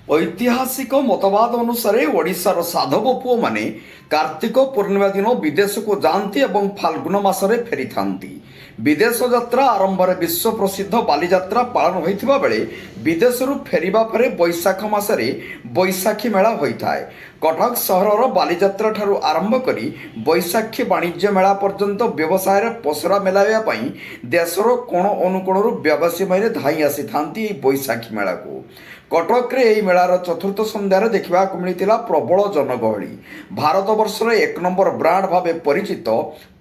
ऐतिहासिक मतवाद अनुसार ओडिशार साधव पुओ माने कार्तिक पूर्णिमा दिन विदेश को जाती और फाल्गुन मासरे फेरी था। विदेश यात्रा आरंभ विश्व प्रसिद्ध बालीजात्रा पालन होता बेले विदेश फेरिबा परे बैशाख मासरे बैशाखी मेला होता है। कटक सहर बालीजात्रा ठारू आरंभ करी बैशाखी वाणिज्य मेला पर्यंत व्यवसाय पसरा मेलाइबा देशर कोण अनुकोणरू व्यवसायी मैंने धाई आसी था बैशाखी मेला को। कटक रे मेलार चतुर्थ संध्यार देखा मिलता प्रबल जनगहली। भारत वर्षर एक नंबर ब्रांड भाव परिचित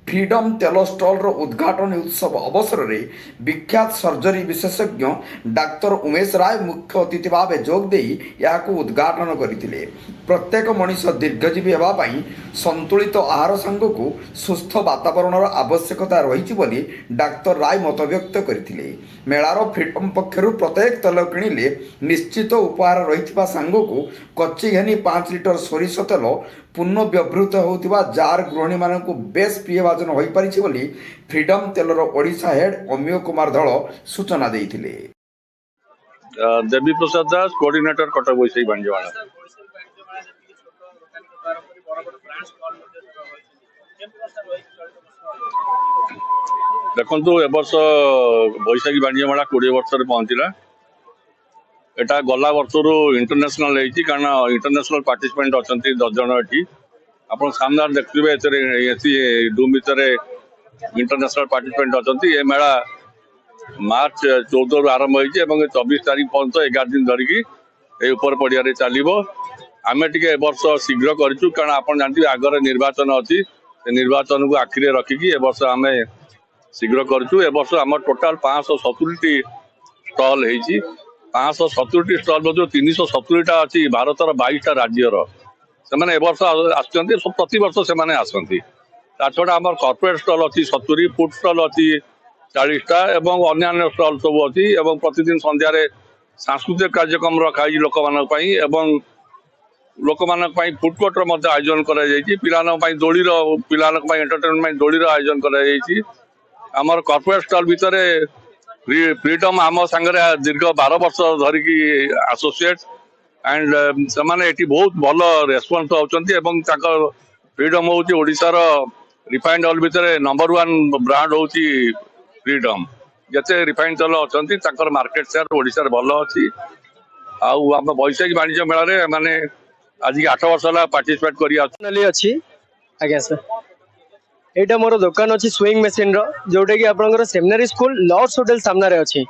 फ्रीडम तेल स्टल उद्घाटन उत्सव अवसर में विख्यात सर्जरी विशेषज्ञ डाक्तर उमेश राय मुख्य अतिथि भाव जोगदे यहाँ उद्घाटन करते। प्रत्येक मनीष दीर्घजीवी होगापी संतुलित आहार सांगक सुस्थ वातावरण आवश्यकता रही डाक्तर राय मत व्यक्त करते। मेलार फ्रीडम पक्षर प्रत्येक तेल किणिले निश्चित उपहार रही सांगक कच्ची घेनी 5 लिटर सोरिष तेल पुनः व्यवहृत होता जार गृहिणी मानक बेस प्रिय भाजन हो पारि फ्रीडम तेलर ओडिशा हेड अमिय कुमार धल सूचना देते। देवी प्रसाद दास कोऑर्डिनेटर कटक वैशाखी वाणिज्य देखु एबर्ष वैशाखी वाणिज्य मेला 20 वर्ष पहुंचला। एटा गला वर्षर इंटरनेशनल कारण इंटरनेशनल पार्टिसिपेंट अच्छा 10 जन ये आप सामने देखिए डूम भितर इंटरनेशनल पार्टिसिपेंट अच्छा। ये मेला मार्च 14 रु आरंभ होती 24 तारीख पर्यंत 11 दिन धरिकी ऊपर पड़िया चलो। आम टे वर्ष शीघ्र करूँ कारण आप जानते आगे निर्वाचन अच्छी निर्वाचन को आखिरी रखिकी ए वर्ष आम शीघ्र करूँ। ए वर्ष आम टोटाल 570 स्टल होती। 570 स्टल मध्य 370टा अच्छी भारतर 22टा राज्यर से मैंने वर्ष आसुँच प्रति वर्ष से आसती। ता छड़ा आम कॉर्पोरेट स्टल अच्छी 70, फूड स्टल अच्छी 40टा एवं अन्य स्टल सब अच्छी। प्रतिदिन संध्यारे सांस्कृतिक कार्यक्रम रखाई लोक मानी लोक मानी फूड कोर्टर आयोजन कर दोलीर पिला एंटरटेनमेंट दोलीर आयोजन कर कॉर्पोरेट स्टल भितर फ्रीडम आम सांगे दीर्घ 12 वर्ष धरिकी एसोसिएट एंड से बहुत भल रेस्पॉन्स होती। फ्रीडम हूँ ओडिशार रिफाइंड ऑयल भितर नंबर 1 ब्रांड हूँ फ्रीडम। जिते रिफाइंड तेल अच्छा मार्केट शेयर ओडिशार भल अच्छी। आम वैशाखी वाणिज्य मेला माने आज 8 वर्ष है पार्टिसिपेट कर आज्ञा सर यहाँ मोर दुकान अच्छी स्विंग मशीन जोटा कि आप सेमिनारी स्कूल लॉर्ड्स होटल सामने अच्छी।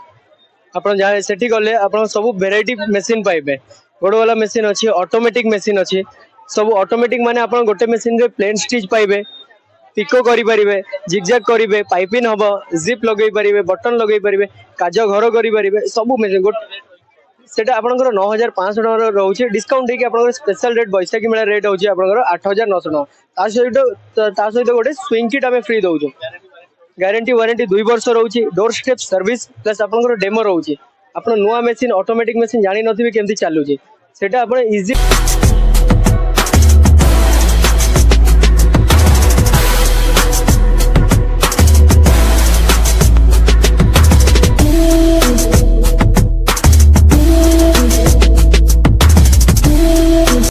आप सेठी गले आप सब वेराइटी मशीन पाइबे। गोड़ वाला मशीन अच्छी, ऑटोमेटिक मशीन अच्छी। सब ऑटोमेटिक माने आप गोटे मशीन रे प्लेन स्टिच पाइबे, पिको करि परिबे, जिगजैग करिवे, पाइपिंग हबो, जिप लगेई परिबे, बटन लगेई परिबे, काज घर करि परिबे। सब मशीन सेटा आपनकर 9500 टका रहउछि। डिस्काउंट देके आपनकर स्पेशल रेट बैशाखी मेला रेट होछि आपनकर 8900 टका। ता सहित गोटे स्विंग किट आमे फ्री दउछु। गारंटी वारंटी 2 वर्ष रहउछि। डोर स्टेप सर्विस प्लस आपनकर डेमो रहउछि। आपण नुआ मशीन ऑटोमेटिक मशीन जानि नथिबे केमति चालुछि सेटा आपण इजी